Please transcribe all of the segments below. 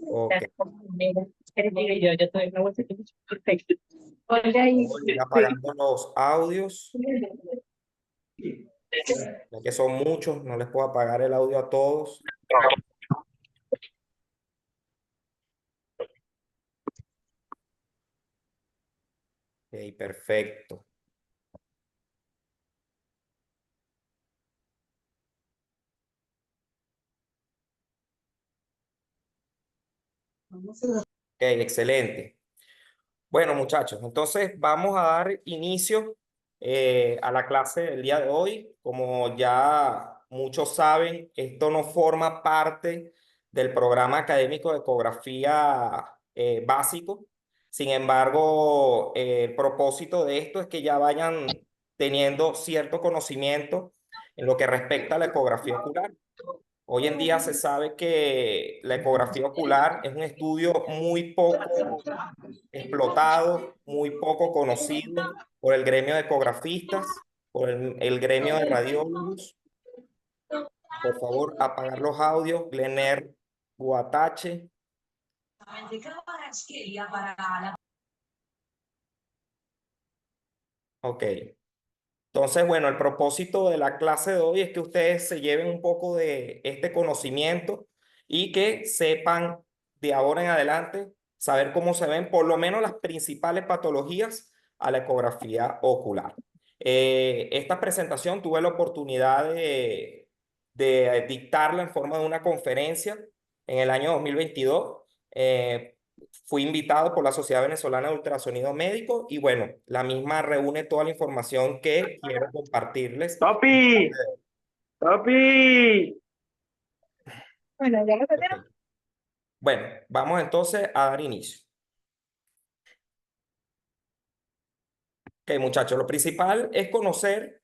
Ok. Yo todavía no voy a ser perfecto. Olga ahí. Voy a ir apagando los audios, ya que son muchos, no les puedo apagar el audio a todos. Ok, perfecto. Ok, excelente. Bueno, muchachos, entonces vamos a dar inicio a la clase del día de hoy. Como ya muchos saben, esto no forma parte del programa académico de ecografía básico. Sin embargo, el propósito de esto es que ya vayan teniendo cierto conocimiento en lo que respecta a la ecografía ocular. Hoy en día se sabe que la ecografía ocular es un estudio muy poco explotado, muy poco conocido por el gremio de ecografistas, por el gremio de radiólogos. Por favor, apagar los audios. Glener Guatache. Ok. Entonces, bueno, el propósito de la clase de hoy es que ustedes se lleven un poco de este conocimiento y que sepan de ahora en adelante saber cómo se ven por lo menos las principales patologías a la ecografía ocular. Esta presentación tuve la oportunidad de dictarla en forma de una conferencia en el año 2022. Fui invitado por la Sociedad Venezolana de Ultrasonido Médico y bueno, la misma reúne toda la información que quiero compartirles. ¡Topi! ¡Topi! Bueno, ya lo tenemos. Ok. Bueno, vamos entonces a dar inicio. Ok, muchachos, lo principal es conocer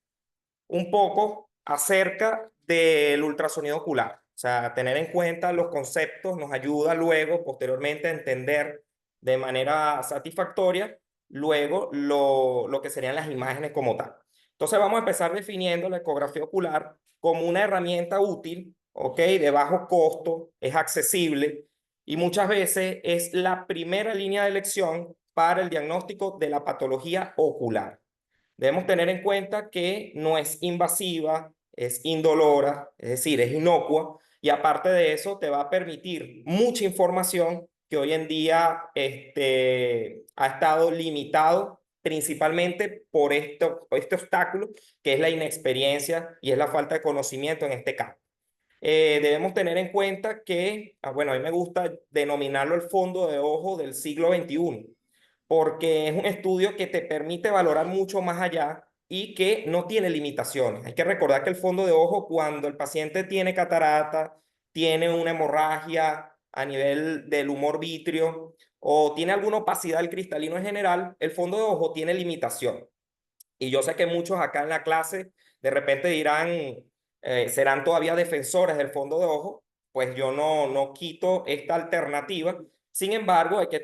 un poco acerca del ultrasonido ocular. O sea, tener en cuenta los conceptos nos ayuda luego, posteriormente, a entender de manera satisfactoria luego lo que serían las imágenes como tal. Entonces vamos a empezar definiendo la ecografía ocular como una herramienta útil, ¿ok? De bajo costo, es accesible y muchas veces es la primera línea de elección para el diagnóstico de la patología ocular. Debemos tener en cuenta que no es invasiva, es indolora, es decir, es inocua, y aparte de eso te va a permitir mucha información que hoy en día ha estado limitado principalmente por este obstáculo que es la inexperiencia y es la falta de conocimiento en este campo. Debemos tener en cuenta que, bueno, a mí me gusta denominarlo el fondo de ojo del siglo XXI porque es un estudio que te permite valorar mucho más allá y que no tiene limitaciones. Hay que recordar que el fondo de ojo, cuando el paciente tiene catarata, tiene una hemorragia a nivel del humor vítreo o tiene alguna opacidad del cristalino en general, el fondo de ojo tiene limitación. Y yo sé que muchos acá en la clase de repente dirán, serán todavía defensores del fondo de ojo, pues yo no quito esta alternativa. Sin embargo, hay que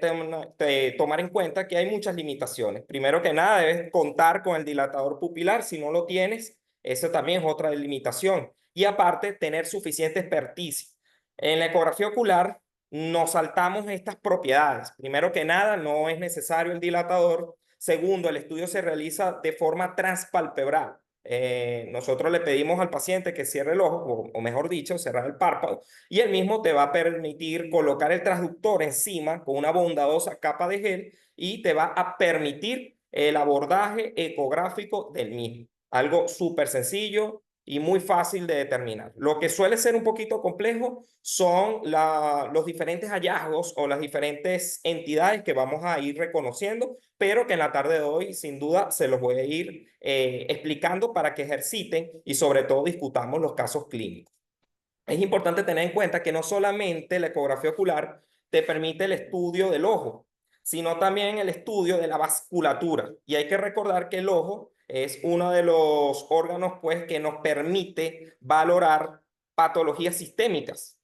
tomar en cuenta que hay muchas limitaciones. Primero que nada, debes contar con el dilatador pupilar. Si no lo tienes, eso también es otra limitación. Y aparte, tener suficiente experticia. En la ecografía ocular nos saltamos estas propiedades. Primero que nada, no es necesario el dilatador. Segundo, el estudio se realiza de forma transpalpebral. Nosotros le pedimos al paciente que cierre el ojo, o mejor dicho, cerrar el párpado, y él mismo te va a permitir colocar el transductor encima con una bondadosa capa de gel y te va a permitir el abordaje ecográfico del mismo. Algo súper sencillo y muy fácil de determinar. Lo que suele ser un poquito complejo son los diferentes hallazgos o las diferentes entidades que vamos a ir reconociendo, pero que en la tarde de hoy sin duda se los voy a ir explicando para que ejerciten y sobre todo discutamos los casos clínicos. Es importante tener en cuenta que no solamente la ecografía ocular te permite el estudio del ojo, sino también el estudio de la vasculatura. Y hay que recordar que el ojo es uno de los órganos pues, que nos permite valorar patologías sistémicas.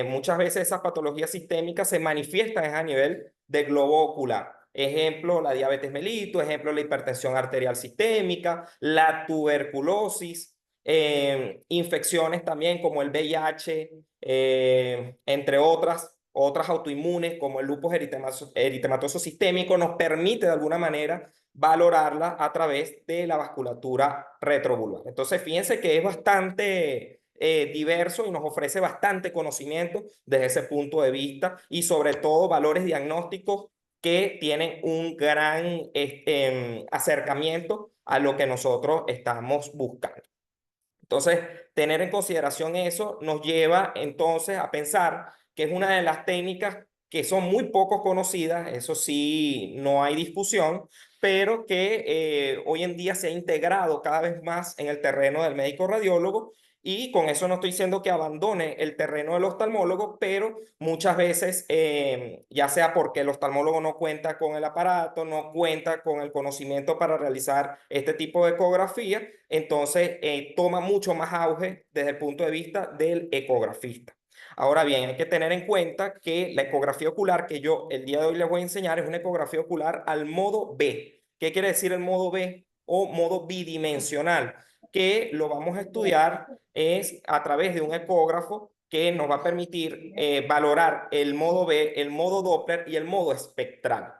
Muchas veces esas patologías sistémicas se manifiestan a nivel del globo ocular. Ejemplo, la diabetes mellitus, ejemplo, la hipertensión arterial sistémica, la tuberculosis, infecciones también como el VIH, entre otras autoinmunes como el lupus eritematoso sistémico, nos permite de alguna manera valorarla a través de la vasculatura retrovulvar. Entonces, fíjense que es bastante diverso y nos ofrece bastante conocimiento desde ese punto de vista y sobre todo valores diagnósticos que tienen un gran acercamiento a lo que nosotros estamos buscando. Entonces, tener en consideración eso nos lleva entonces a pensar que es una de las técnicas que son muy poco conocidas, eso sí, no hay discusión, pero que hoy en día se ha integrado cada vez más en el terreno del médico radiólogo. Y con eso no estoy diciendo que abandone el terreno del oftalmólogo, pero muchas veces, ya sea porque el oftalmólogo no cuenta con el aparato, no cuenta con el conocimiento para realizar este tipo de ecografía, entonces toma mucho más auge desde el punto de vista del ecografista. Ahora bien, hay que tener en cuenta que la ecografía ocular que yo el día de hoy les voy a enseñar es una ecografía ocular al modo B. ¿Qué quiere decir el modo B o modo bidimensional? Que lo vamos a estudiar es a través de un ecógrafo que nos va a permitir valorar el modo B, el modo Doppler y el modo espectral.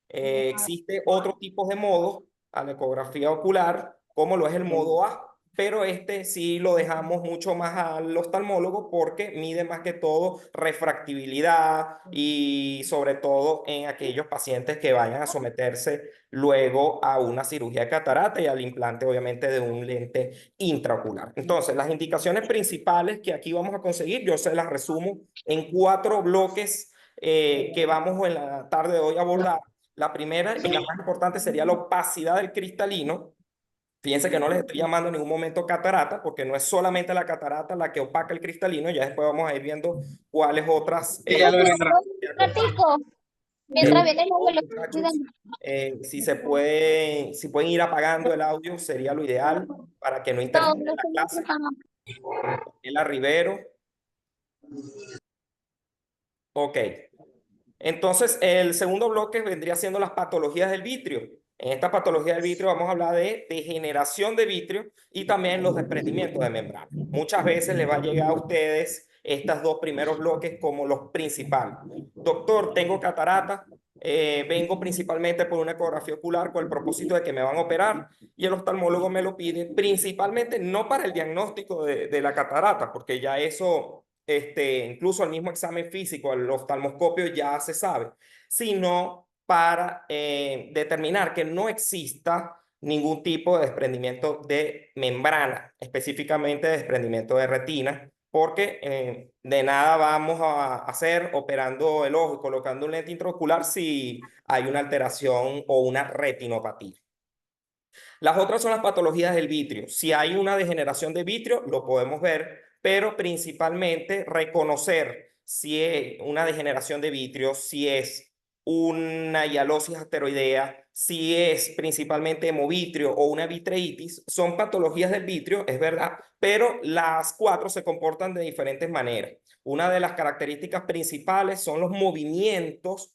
Existe otro tipo de modos a la ecografía ocular, como lo es el modo A, pero este sí lo dejamos mucho más al oftalmólogo porque mide más que todo refractibilidad y sobre todo en aquellos pacientes que vayan a someterse luego a una cirugía de catarata y al implante obviamente de un lente intraocular. Entonces, las indicaciones principales que aquí vamos a conseguir, yo se las resumo en 4 bloques que vamos en la tarde de hoy a abordar. La primera y la más importante sería la opacidad del cristalino. Fíjense que no les estoy llamando en ningún momento catarata, porque no es solamente la catarata la que opaca el cristalino, ya después vamos a ir viendo cuáles otras. Un ratico, mientras viene el abuelo. Muchachos, si pueden ir apagando el audio, sería lo ideal para que no No, interrumpa no la se me clase. escucha. Daniela Rivero. Ok. Entonces, el segundo bloque vendría siendo las patologías del vitrio. En esta patología del vitrio vamos a hablar de degeneración de vitrio y también los desprendimientos de membrana. Muchas veces les va a llegar a ustedes estos 2 primeros bloques como los principales. Doctor, tengo catarata, vengo principalmente por una ecografía ocular con el propósito de que me van a operar y el oftalmólogo me lo pide principalmente no para el diagnóstico de la catarata, porque ya eso incluso el mismo examen físico, el oftalmoscopio ya se sabe, sino para determinar que no exista ningún tipo de desprendimiento de membrana, específicamente desprendimiento de retina, porque de nada vamos a hacer operando el ojo y colocando un lente intraocular si hay una alteración o una retinopatía. Las otras son las patologías del vitrio. Si hay una degeneración de vitrio, lo podemos ver, pero principalmente reconocer si es una degeneración de vitrio, si es una hialosis asteroidea, si es principalmente hemovitrio o una vitreitis, son patologías del vitrio, es verdad, pero las 4 se comportan de diferentes maneras. Una de las características principales son los movimientos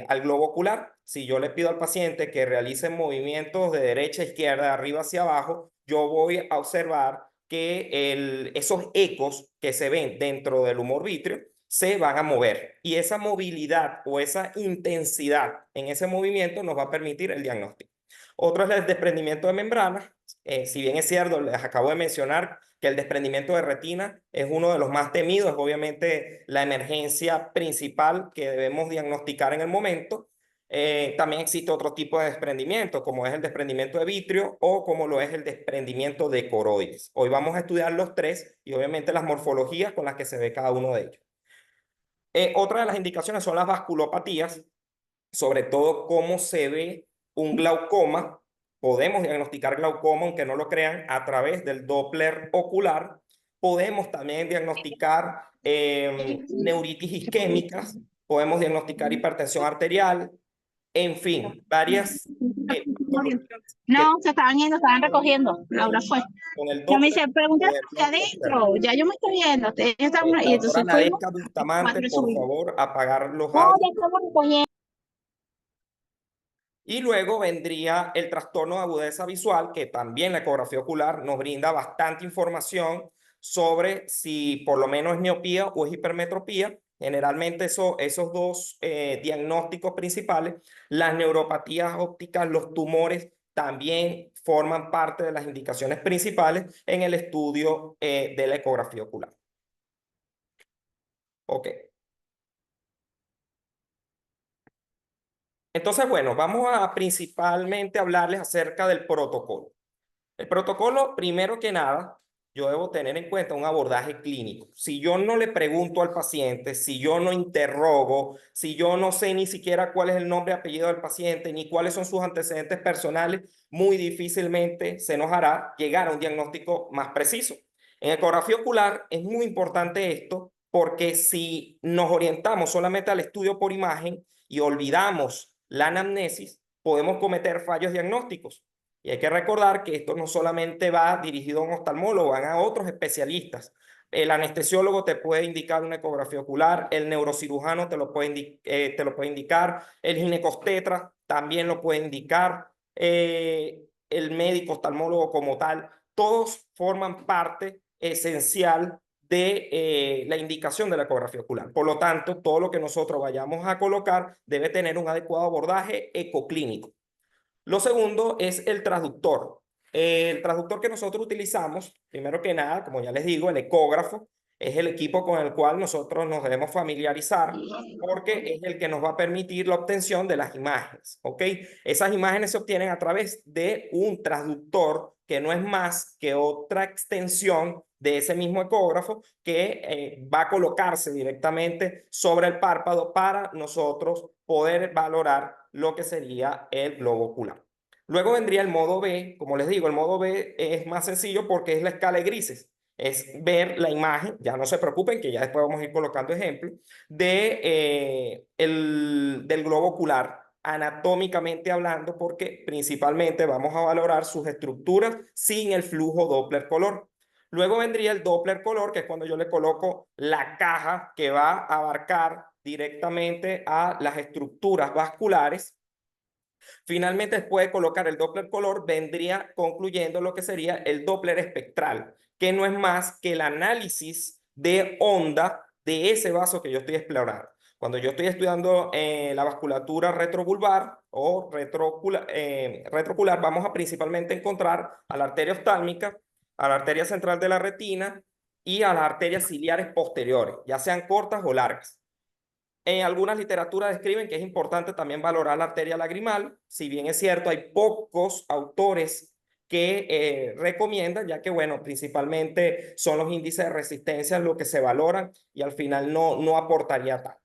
al globo ocular. Si yo le pido al paciente que realice movimientos de derecha a izquierda, de arriba hacia abajo, yo voy a observar que esos ecos que se ven dentro del humor vítreo se van a mover. Y esa movilidad o esa intensidad en ese movimiento nos va a permitir el diagnóstico. Otro es el desprendimiento de membranas. Si bien es cierto, les acabo de mencionar que el desprendimiento de retina es uno de los más temidos, obviamente la emergencia principal que debemos diagnosticar en el momento. También existe otro tipo de desprendimiento, como es el desprendimiento de vitrio o como lo es el desprendimiento de coroides. Hoy vamos a estudiar los 3 y obviamente las morfologías con las que se ve cada uno de ellos. Otra de las indicaciones son las vasculopatías, sobre todo cómo se ve un glaucoma. Podemos diagnosticar glaucoma, aunque no lo crean, a través del Doppler ocular. Podemos también diagnosticar neuritis isquémicas, podemos diagnosticar hipertensión arterial, en fin, varias patologías No, se estaban yendo, estaban recogiendo. Laura fue. con el Ya me Doppler dice, pregúntale hacia podemos observar. adentro. Ya yo me estoy viendo. Ustedes están, y La entonces doctora fuimos. Nadesca Bustamante, 4 por subimos. favor, apagar los No, ya audios. estamos recogiendo. Y luego vendría el trastorno de agudeza visual, que también la ecografía ocular nos brinda bastante información sobre si por lo menos es miopía o es hipermetropía. Generalmente esos dos diagnósticos principales, las neuropatías ópticas, los tumores, también forman parte de las indicaciones principales en el estudio de la ecografía ocular. Ok. Entonces, bueno, vamos a principalmente hablarles acerca del protocolo. El protocolo, primero que nada, yo debo tener en cuenta un abordaje clínico. Si yo no le pregunto al paciente, si yo no interrogo, si yo no sé ni siquiera cuál es el nombre y apellido del paciente, ni cuáles son sus antecedentes personales, muy difícilmente se nos hará llegar a un diagnóstico más preciso. En ecografía ocular es muy importante esto porque si nos orientamos solamente al estudio por imagen y olvidamos la anamnesis, podemos cometer fallos diagnósticos. Y hay que recordar que esto no solamente va dirigido a un oftalmólogo, van a otros especialistas. El anestesiólogo te puede indicar una ecografía ocular, el neurocirujano te lo puede indicar, el ginecobstetra también lo puede indicar, el médico oftalmólogo como tal. Todos forman parte esencial de la indicación de la ecografía ocular. Por lo tanto, todo lo que nosotros vayamos a colocar debe tener un adecuado abordaje ecoclínico. Lo segundo es el transductor. El transductor que nosotros utilizamos, primero que nada, como ya les digo, el ecógrafo es el equipo con el cual nosotros nos debemos familiarizar porque es el que nos va a permitir la obtención de las imágenes, ¿ok? Esas imágenes se obtienen a través de un transductor que no es más que otra extensión de ese mismo ecógrafo que va a colocarse directamente sobre el párpado para nosotros poder valorar lo que sería el globo ocular. Luego vendría el modo B. Como les digo, el modo B es más sencillo porque es la escala de grises. Es ver la imagen, ya no se preocupen que ya después vamos a ir colocando ejemplos, del globo ocular anatómicamente hablando, porque principalmente vamos a valorar sus estructuras sin el flujo Doppler color. Luego vendría el Doppler color, que es cuando yo le coloco la caja que va a abarcar directamente a las estructuras vasculares. Finalmente, después de colocar el Doppler color, vendría concluyendo lo que sería el Doppler espectral, que no es más que el análisis de onda de ese vaso que yo estoy explorando. Cuando yo estoy estudiando la vasculatura retrovulvar o retroocular, vamos a principalmente encontrar a la arteria oftálmica, a la arteria central de la retina y a las arterias ciliares posteriores, ya sean cortas o largas. En algunas literaturas describen que es importante también valorar la arteria lagrimal. Si bien es cierto, hay pocos autores que recomiendan, ya que, bueno, principalmente son los índices de resistencia lo que se valoran y al final no aportaría tanto.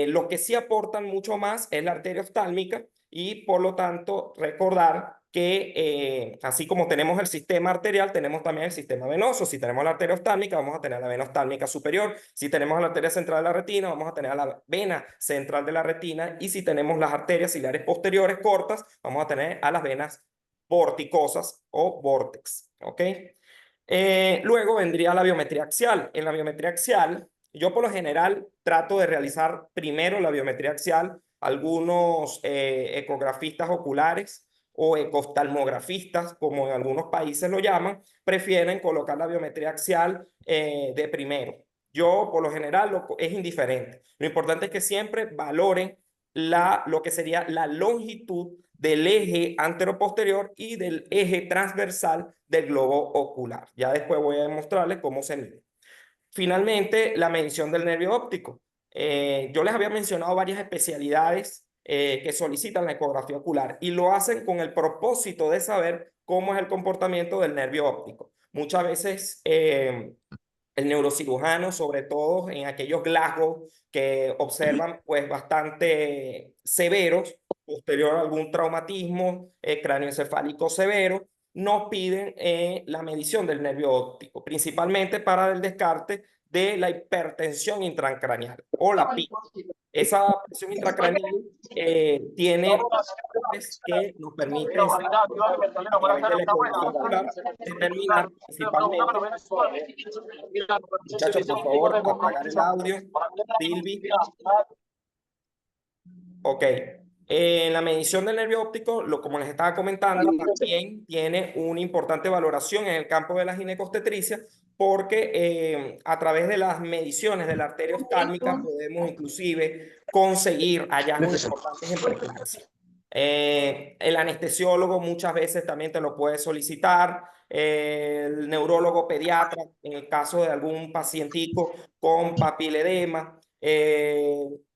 Lo que sí aportan mucho más es la arteria oftálmica y por lo tanto recordar que así como tenemos el sistema arterial, tenemos también el sistema venoso. Si tenemos la arteria oftálmica, vamos a tener la vena oftálmica superior. Si tenemos la arteria central de la retina, vamos a tener la vena central de la retina. Y si tenemos las arterias ciliares posteriores cortas, vamos a tener a las venas vorticosas o vórtex. ¿Ok? Luego vendría la biometría axial. En la biometría axial, yo por lo general trato de realizar primero la biometría axial. Algunos ecografistas oculares o ecoftalmografistas, como en algunos países lo llaman, prefieren colocar la biometría axial de primero. Yo, por lo general, es indiferente. Lo importante es que siempre valoren lo que sería la longitud del eje anteroposterior y del eje transversal del globo ocular. Ya después voy a demostrarles cómo se mide. Finalmente, la medición del nervio óptico. Yo les había mencionado varias especialidades que solicitan la ecografía ocular y lo hacen con el propósito de saber cómo es el comportamiento del nervio óptico. Muchas veces el neurocirujano, sobre todo en aquellos glagos que observan pues bastante severos, posterior a algún traumatismo cráneoencefálico severo, nos piden la medición del nervio óptico, principalmente para el descarte de la hipertensión intracraneal o la PIC. Esa presión intracraneal tiene que nos permiten a través de la ecografía ocular determinar principalmente. Muchachos, por favor, apagar el audio. Silvi. Ok. En la medición del nervio óptico, como les estaba comentando, también tiene una importante valoración en el campo de la ginecobstetricia, porque a través de las mediciones de la arteria oftálmica podemos inclusive conseguir hallazgos importantes en preeclampsia. El anestesiólogo muchas veces también te lo puede solicitar, el neurólogo pediatra en el caso de algún pacientico con papiledema,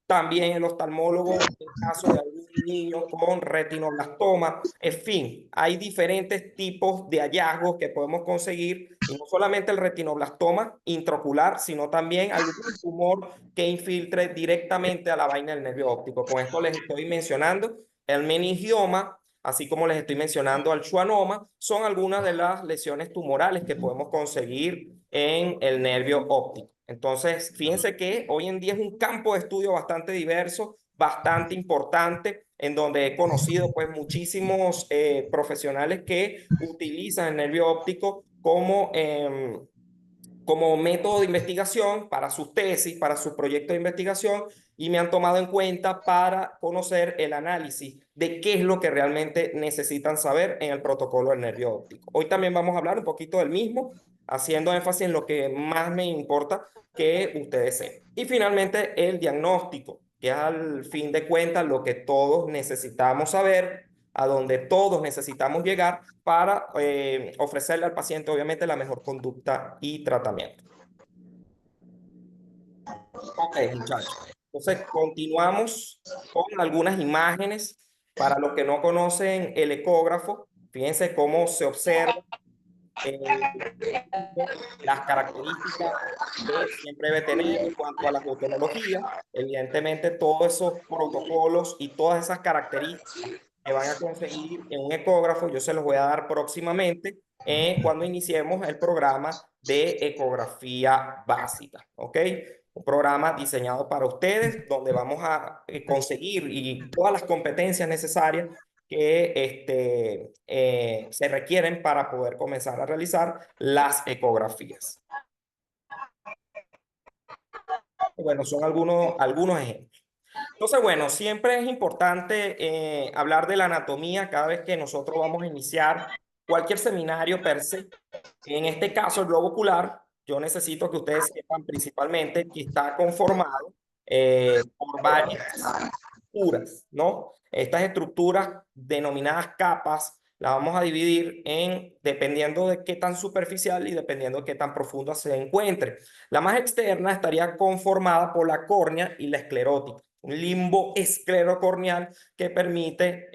también el oftalmólogo en el caso de algún niño con retinoblastoma. En fin, hay diferentes tipos de hallazgos que podemos conseguir, y no solamente el retinoblastoma intraocular, sino también algún tumor que infiltre directamente a la vaina del nervio óptico. Con esto les estoy mencionando el meningioma, así como les estoy mencionando el schwannoma, son algunas de las lesiones tumorales que podemos conseguir en el nervio óptico. Entonces, fíjense que hoy en día es un campo de estudio bastante diverso, bastante importante, en donde he conocido pues muchísimos profesionales que utilizan el nervio óptico como método de investigación para sus tesis, para sus proyectos de investigación, y me han tomado en cuenta para conocer el análisis de qué es lo que realmente necesitan saber en el protocolo del nervio óptico. Hoy también vamos a hablar un poquito del mismo, haciendo énfasis en lo que más me importa que ustedes sepan. Y finalmente el diagnóstico, que es al fin de cuentas lo que todos necesitamos saber, a donde todos necesitamos llegar para ofrecerle al paciente obviamente la mejor conducta y tratamiento. Ok, muchachos. Entonces continuamos con algunas imágenes. Para los que no conocen el ecógrafo, fíjense cómo se observa las características que siempre debe tener en cuanto a la fotonología. Evidentemente, todos esos protocolos y todas esas características que van a conseguir en un ecógrafo, yo se los voy a dar próximamente cuando iniciemos el programa de ecografía básica, ¿ok? Un programa diseñado para ustedes donde vamos a conseguir y todas las competencias necesarias que se requieren para poder comenzar a realizar las ecografías. Bueno, son algunos ejemplos. Entonces, bueno, siempre es importante hablar de la anatomía cada vez que nosotros vamos a iniciar cualquier seminario per se. En este caso, el globo ocular, yo necesito que ustedes sepan principalmente que está conformado por varias estructuras, ¿no? Estas estructuras denominadas capas las vamos a dividir dependiendo de qué tan superficial y dependiendo de qué tan profunda se encuentre. La más externa estaría conformada por la córnea y la esclerótica, un limbo esclerocorneal que permite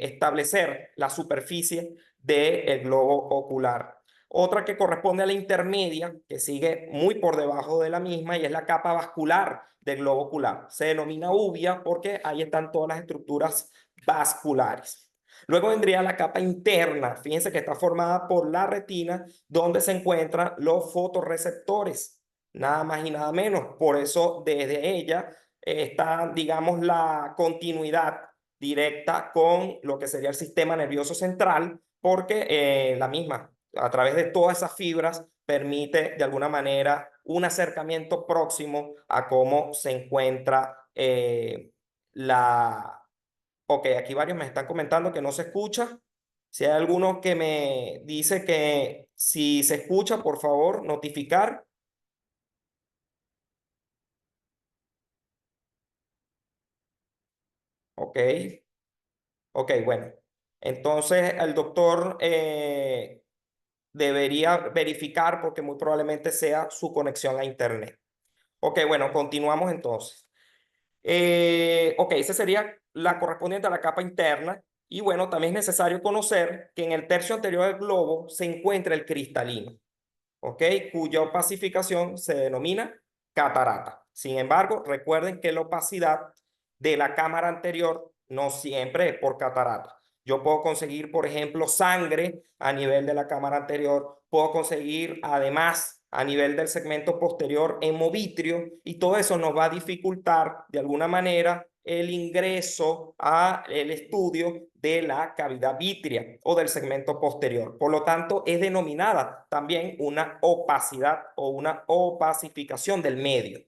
establecer la superficie del globo ocular. Otra que corresponde a la intermedia, que sigue muy por debajo de la misma, y es la capa vascular del globo ocular. Se denomina uvea porque ahí están todas las estructuras vasculares. Luego vendría la capa interna. Fíjense que está formada por la retina, donde se encuentran los fotorreceptores, nada más y nada menos. Por eso desde ella está, digamos, la continuidad directa con lo que sería el sistema nervioso central, porque la misma, a través de todas esas fibras, permite de alguna manera un acercamiento próximo a cómo se encuentra la... Ok, aquí varios me están comentando que no se escucha. Si hay alguno que me dice que si se escucha, por favor, notificar. Ok, ok, bueno. Entonces el doctor debería verificar porque muy probablemente sea su conexión a internet. Ok, bueno, continuamos entonces. Ok, esa sería la correspondiente a la capa interna. Y bueno, también es necesario conocer que en el tercio anterior del globo se encuentra el cristalino, ¿ok? Cuya opacificación se denomina catarata. Sin embargo, recuerden que la opacidad de la cámara anterior no siempre es por catarata. Yo puedo conseguir, por ejemplo, sangre a nivel de la cámara anterior, puedo conseguir además a nivel del segmento posterior hemovitrio, y todo eso nos va a dificultar de alguna manera el ingreso al estudio de la cavidad vítrea o del segmento posterior. Por lo tanto, es denominada también una opacidad o una opacificación del medio.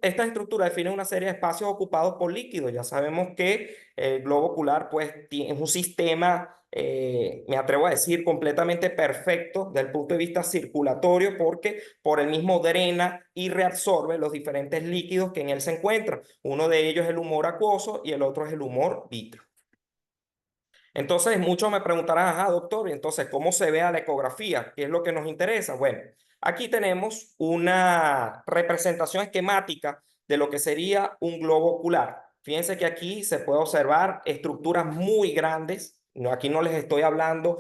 Estas estructuras definen una serie de espacios ocupados por líquidos. Ya sabemos que el globo ocular pues, es un sistema, me atrevo a decir, completamente perfecto desde el punto de vista circulatorio porque por el mismo drena y reabsorbe los diferentes líquidos que en él se encuentran. Uno de ellos es el humor acuoso y el otro es el humor vítreo. Entonces, muchos me preguntarán, ajá, doctor, y entonces, ¿cómo se ve a la ecografía? ¿Qué es lo que nos interesa? Bueno, aquí tenemos una representación esquemática de lo que sería un globo ocular. Fíjense que aquí se puede observar estructuras muy grandes. No, aquí no les estoy hablando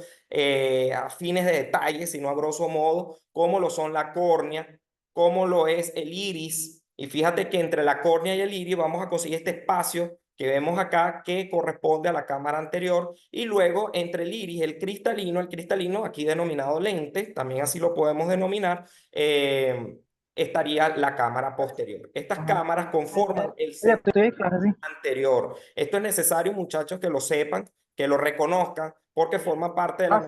a fines de detalle, sino a grosso modo, cómo lo son la córnea, cómo lo es el iris. Y fíjate que entre la córnea y el iris vamos a conseguir este espacio que vemos acá que corresponde a la cámara anterior y luego entre el iris, el cristalino aquí denominado lente, también así lo podemos denominar, estaría la cámara posterior. Estas cámaras conforman el anterior. Esto es necesario, muchachos, que lo sepan, que lo reconozcan, porque forma parte de la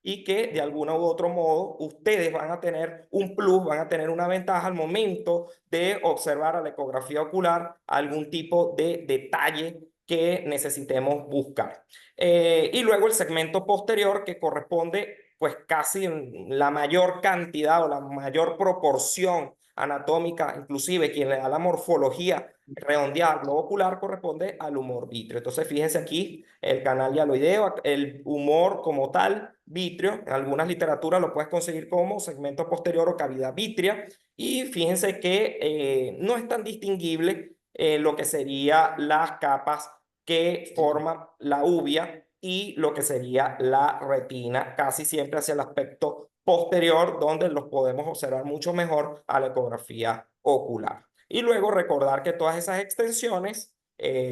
y que de alguno u otro modo ustedes van a tener un plus, van a tener una ventaja al momento de observar a la ecografía ocular algún tipo de detalle que necesitemos buscar. Y luego el segmento posterior que corresponde pues casi en la mayor cantidad o la mayor proporción anatómica, inclusive quien le da la morfología redondeada globo ocular corresponde al humor vítreo. Entonces fíjense aquí el canal hialoideo, el humor como tal vítreo, en algunas literaturas lo puedes conseguir como segmento posterior o cavidad vítrea y fíjense que no es tan distinguible lo que serían las capas que forman la uvea y lo que sería la retina, casi siempre hacia el aspecto posterior, donde los podemos observar mucho mejor a la ecografía ocular. Y luego recordar que todas esas extensiones,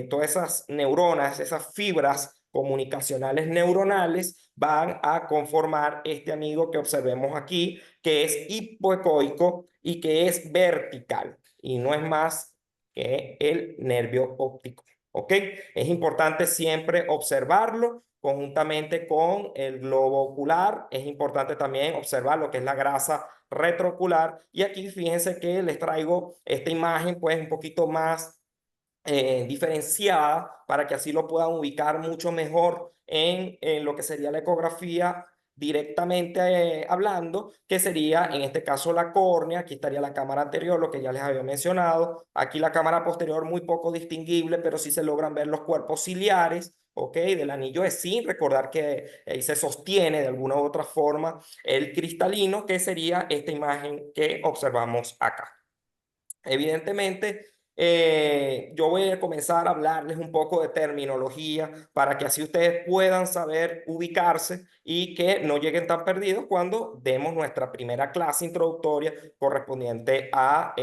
todas esas neuronas, esas fibras comunicacionales neuronales van a conformar este amigo que observemos aquí, que es hipoecoico y que es vertical y no es más que el nervio óptico. ¿Ok? Es importante siempre observarlo conjuntamente con el globo ocular. Es importante también observar lo que es la grasa retroocular. Y aquí fíjense que les traigo esta imagen pues un poquito más diferenciada para que así lo puedan ubicar mucho mejor en lo que sería la ecografía directamente hablando, que sería en este caso la córnea, aquí estaría la cámara anterior, lo que ya les había mencionado, aquí la cámara posterior muy poco distinguible, pero sí se logran ver los cuerpos ciliares, ¿ok? Del anillo de zinc, recordar que ahí se sostiene de alguna u otra forma el cristalino, que sería esta imagen que observamos acá. Evidentemente, yo voy a comenzar a hablarles un poco de terminología para que así ustedes puedan saber ubicarse y que no lleguen tan perdidos cuando demos nuestra primera clase introductoria correspondiente a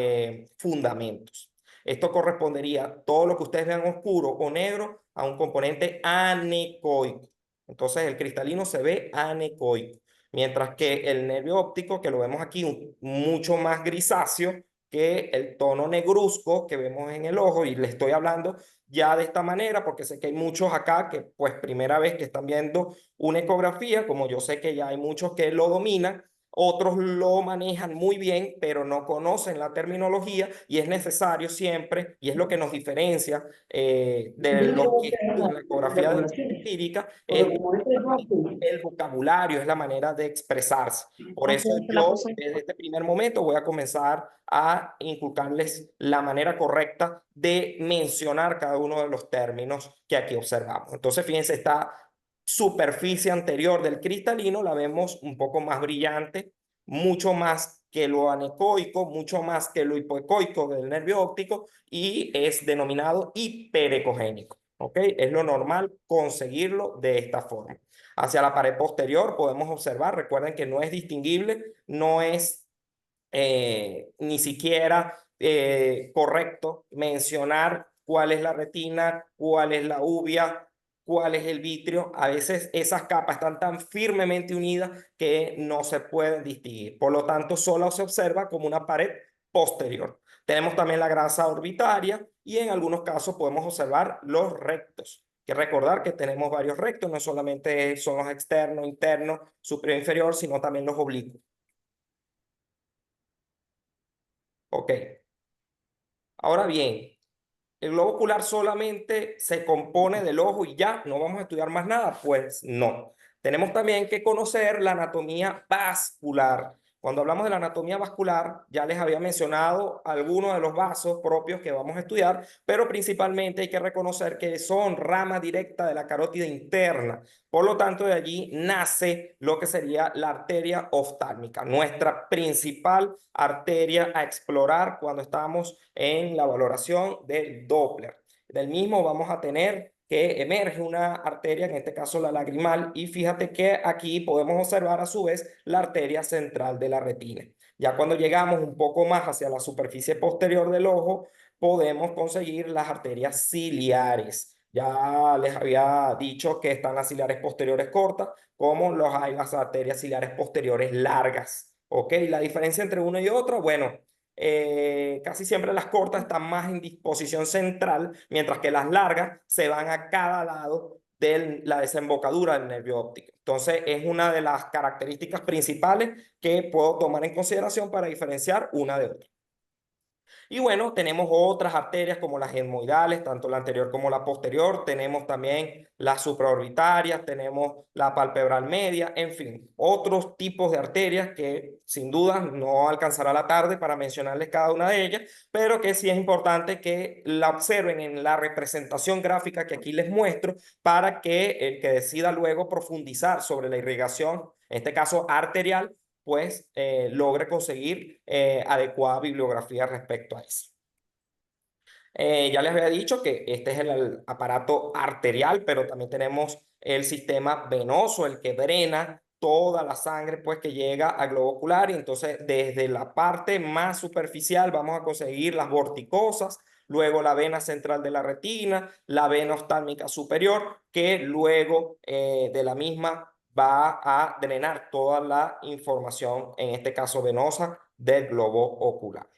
fundamentos. Esto correspondería a todo lo que ustedes vean oscuro o negro a un componente anecoico. Entonces el cristalino se ve anecoico, mientras que el nervio óptico, que lo vemos aquí mucho más grisáceo, que el tono negruzco que vemos en el ojo, y le estoy hablando ya de esta manera porque sé que hay muchos acá que pues primera vez que están viendo una ecografía, como yo sé que ya hay muchos que lo dominan, otros lo manejan muy bien, pero no conocen la terminología y es necesario siempre, y es lo que nos diferencia de lo que estudia la ecografía empírica, es el vocabulario, es la manera de expresarse. Por eso yo desde este primer momento voy a comenzar a inculcarles la manera correcta de mencionar cada uno de los términos que aquí observamos. Entonces, fíjense, esta superficie anterior del cristalino la vemos un poco más brillante, mucho más que lo anecoico, mucho más que lo hipoecoico del nervio óptico y es denominado hiperecogénico. ¿Ok? Es lo normal conseguirlo de esta forma. Hacia la pared posterior podemos observar, recuerden que no es distinguible, no es ni siquiera correcto mencionar cuál es la retina, cuál es la uvea, cuál es el vitrio. A veces esas capas están tan firmemente unidas que no se pueden distinguir. Por lo tanto, solo se observa como una pared posterior. Tenemos también la grasa orbitaria y en algunos casos podemos observar los rectos. Hay que recordar que tenemos varios rectos, no solamente son los externos, internos, superior e inferior, sino también los oblicuos. Ok, Ok. Ahora bien, ¿el globo ocular solamente se compone del ojo y ya? ¿No vamos a estudiar más nada? Pues no. Tenemos también que conocer la anatomía vascular. Cuando hablamos de la anatomía vascular, ya les había mencionado algunos de los vasos propios que vamos a estudiar, pero principalmente hay que reconocer que son rama directa de la carótida interna. Por lo tanto, de allí nace lo que sería la arteria oftálmica, nuestra principal arteria a explorar cuando estamos en la valoración del Doppler. Del mismo vamos a tener que emerge una arteria, en este caso la lagrimal, y fíjate que aquí podemos observar a su vez la arteria central de la retina. Ya cuando llegamos un poco más hacia la superficie posterior del ojo, podemos conseguir las arterias ciliares. Ya les había dicho que están las ciliares posteriores cortas, como los hay las arterias ciliares posteriores largas. ¿Ok? La diferencia entre una y otra, bueno, casi siempre las cortas están más en disposición central, mientras que las largas se van a cada lado de la desembocadura del nervio óptico. Entonces, es una de las características principales que puedo tomar en consideración para diferenciar una de otra. Y bueno, tenemos otras arterias como las etmoidales, tanto la anterior como la posterior. Tenemos también las supraorbitarias, tenemos la palpebral media, en fin, otros tipos de arterias que sin duda no alcanzará la tarde para mencionarles cada una de ellas, pero que sí es importante que la observen en la representación gráfica que aquí les muestro para que el que decida luego profundizar sobre la irrigación, en este caso arterial, pues logre conseguir adecuada bibliografía respecto a eso. Ya les había dicho que este es el aparato arterial, pero también tenemos el sistema venoso, el que drena toda la sangre pues que llega al globo ocular, y entonces desde la parte más superficial vamos a conseguir las vorticosas, luego la vena central de la retina, la vena oftálmica superior, que luego de la misma va a drenar toda la información, en este caso venosa, del globo ocular.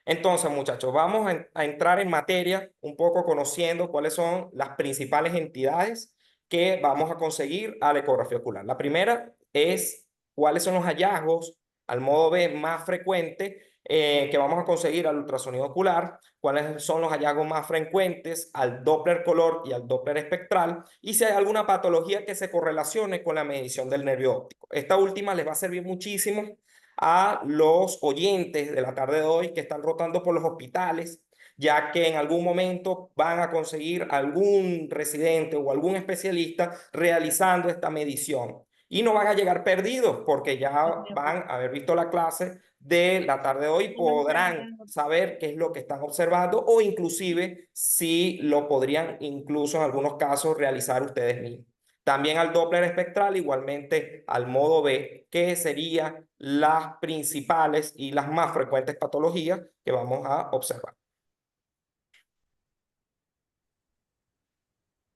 Entonces, muchachos, vamos a entrar en materia un poco conociendo cuáles son las principales entidades que vamos a conseguir a la ecografía ocular. La primera es cuáles son los hallazgos al modo B más frecuentes que vamos a conseguir al ultrasonido ocular, cuáles son los hallazgos más frecuentes al Doppler color y al Doppler espectral, y si hay alguna patología que se correlacione con la medición del nervio óptico. Esta última les va a servir muchísimo a los oyentes de la tarde de hoy que están rotando por los hospitales, ya que en algún momento van a conseguir algún residente o algún especialista realizando esta medición. Y no van a llegar perdidos porque ya van a haber visto la clase de la tarde de hoy, podrán saber qué es lo que están observando o inclusive si lo podrían incluso en algunos casos realizar ustedes mismos. También al Doppler espectral, igualmente al modo B, que serían las principales y las más frecuentes patologías que vamos a observar.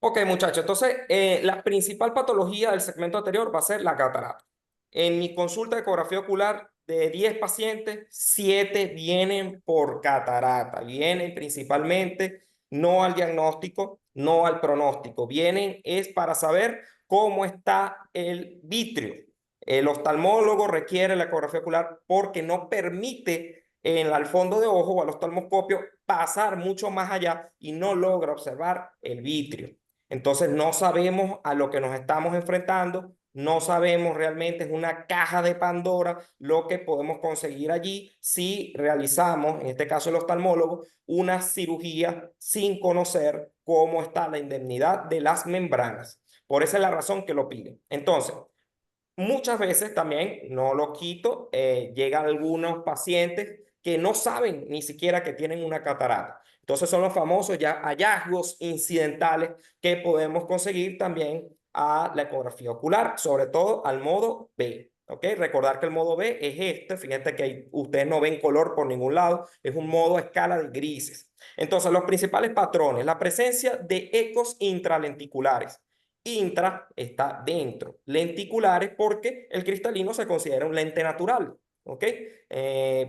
Ok, muchachos, entonces la principal patología del segmento anterior va a ser la catarata. En mi consulta de ecografía ocular, de 10 pacientes, 7 vienen por catarata. Vienen principalmente no al diagnóstico, no al pronóstico. Vienen es para saber cómo está el vitrio. El oftalmólogo requiere la ecografía ocular porque no permite al fondo de ojo o al oftalmoscopio pasar mucho más allá y no logra observar el vitrio. Entonces no sabemos a lo que nos estamos enfrentando, no sabemos realmente, es una caja de Pandora lo que podemos conseguir allí si realizamos, en este caso el oftalmólogo, una cirugía sin conocer cómo está la indemnidad de las membranas. Por esa es la razón que lo piden. Entonces, muchas veces también, no lo quito, llegan algunos pacientes que no saben ni siquiera que tienen una catarata. Entonces son los famosos ya hallazgos incidentales que podemos conseguir también a la ecografía ocular, sobre todo al modo B. ¿Ok? Recordar que el modo B es este, fíjate que ustedes no ven color por ningún lado, es un modo a escala de grises. Entonces los principales patrones, la presencia de ecos intralenticulares. Intra está dentro, lenticulares porque el cristalino se considera un lente natural. ¿ok?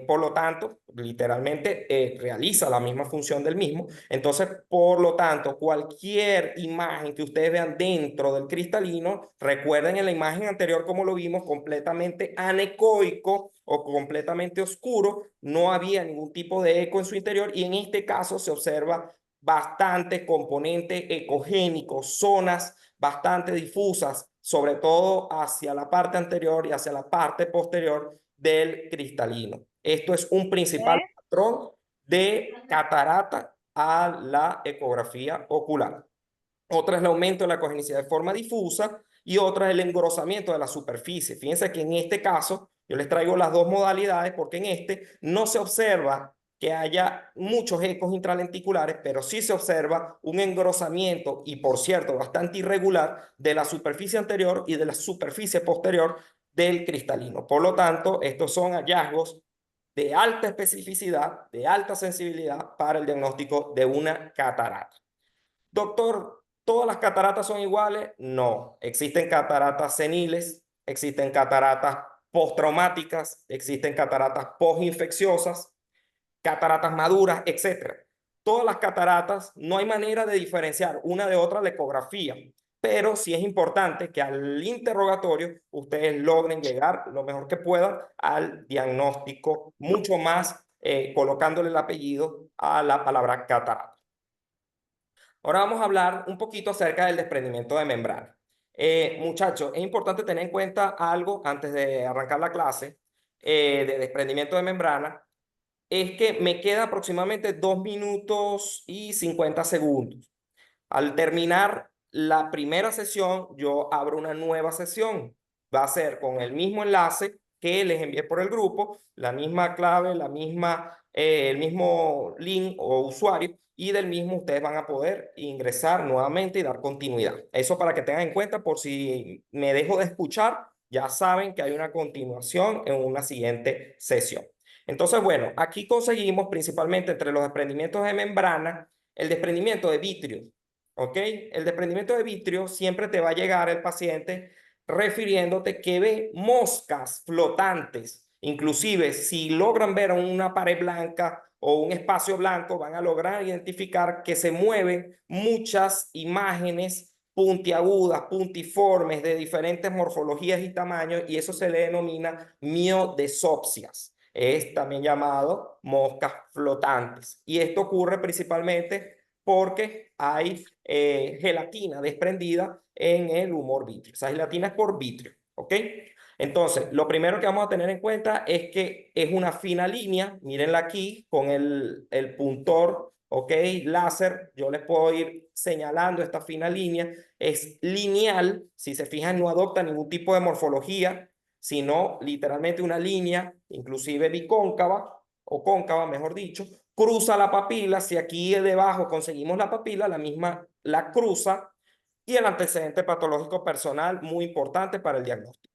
Por lo tanto, literalmente realiza la misma función del mismo. Entonces, por lo tanto, cualquier imagen que ustedes vean dentro del cristalino, recuerden en la imagen anterior como lo vimos, completamente anecoico o completamente oscuro, no había ningún tipo de eco en su interior y en este caso se observa bastante componente ecogénico, zonas bastante difusas, sobre todo hacia la parte anterior y hacia la parte posterior del cristalino. Esto es un principal patrón de catarata a la ecografía ocular. Otra es el aumento de la cogenicidad de forma difusa y otra es el engrosamiento de la superficie. Fíjense que en este caso yo les traigo las dos modalidades porque en este no se observa que haya muchos ecos intralenticulares, pero sí se observa un engrosamiento y, por cierto, bastante irregular de la superficie anterior y de la superficie posterior del cristalino. Por lo tanto, estos son hallazgos de alta especificidad, de alta sensibilidad para el diagnóstico de una catarata. Doctor, ¿todas las cataratas son iguales? No. Existen cataratas seniles, existen cataratas postraumáticas, existen cataratas postinfecciosas, cataratas maduras, etc. Todas las cataratas no hay manera de diferenciar una de otra la ecografía, pero sí es importante que al interrogatorio ustedes logren llegar lo mejor que puedan al diagnóstico, mucho más colocándole el apellido a la palabra catarata. Ahora vamos a hablar un poquito acerca del desprendimiento de membrana. Muchachos, es importante tener en cuenta algo antes de arrancar la clase de desprendimiento de membrana, es que me queda aproximadamente 2 minutos y 50 segundos. Al terminar la primera sesión, yo abro una nueva sesión. Va a ser con el mismo enlace que les envié por el grupo, la misma clave, el mismo link o usuario, y del mismo ustedes van a poder ingresar nuevamente y dar continuidad. Eso para que tengan en cuenta por si me dejo de escuchar, ya saben que hay una continuación en una siguiente sesión. Entonces, bueno, aquí conseguimos principalmente entre los desprendimientos de membrana, el desprendimiento de vitrio. ¿Ok? El desprendimiento de vitrio siempre te va a llegar el paciente refiriéndote que ve moscas flotantes. Inclusive, si logran ver una pared blanca o un espacio blanco, van a lograr identificar que se mueven muchas imágenes puntiagudas, puntiformes, de diferentes morfologías y tamaños, y eso se le denomina miodesopsias. Es también llamado moscas flotantes. Y esto ocurre principalmente porque hay gelatina desprendida en el humor vitrio. Esa gelatina es por vitrio, ¿ok? Entonces, lo primero que vamos a tener en cuenta es que es una fina línea, mírenla aquí, con el puntor, ¿ok? Láser, yo les puedo ir señalando esta fina línea, es lineal, si se fijan no adopta ningún tipo de morfología, sino literalmente una línea, inclusive bicóncava, o cóncava, mejor dicho, cruza la papila, si aquí debajo conseguimos la papila, la misma la cruza, y el antecedente patológico personal, muy importante para el diagnóstico.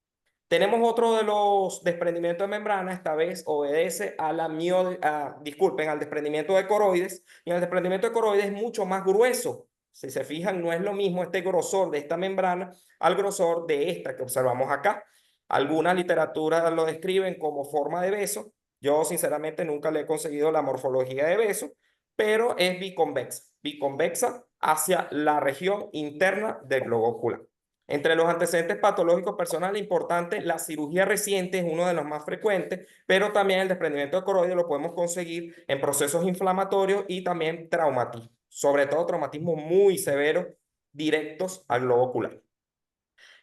Tenemos otro de los desprendimientos de membrana, esta vez obedece a disculpen, al desprendimiento de coroides, y el desprendimiento de coroides es mucho más grueso. Si se fijan, no es lo mismo este grosor de esta membrana al grosor de esta que observamos acá. Algunas literaturas lo describen como forma de beso. Yo sinceramente nunca le he conseguido la morfología de beso, pero es biconvexa hacia la región interna del globo ocular. Entre los antecedentes patológicos personales importantes, la cirugía reciente es uno de los más frecuentes, pero también el desprendimiento de coroides lo podemos conseguir en procesos inflamatorios y también traumatismo, sobre todo traumatismos muy severos directos al globo ocular.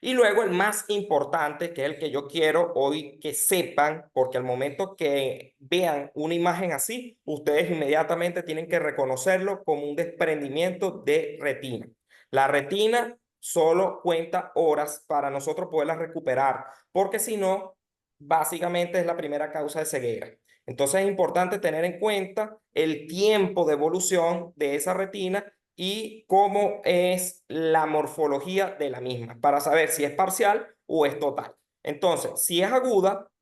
Y luego el más importante, que es el que yo quiero hoy que sepan, porque al momento que vean una imagen así, ustedes inmediatamente tienen que reconocerlo como un desprendimiento de retina. La retina solo cuenta horas para nosotros poderla recuperar, porque si no, básicamente es la primera causa de ceguera. Entonces es importante tener en cuenta el tiempo de evolución de esa retina y cómo es la morfología de la misma para saber si es parcial o es total. Entonces, si es aguda,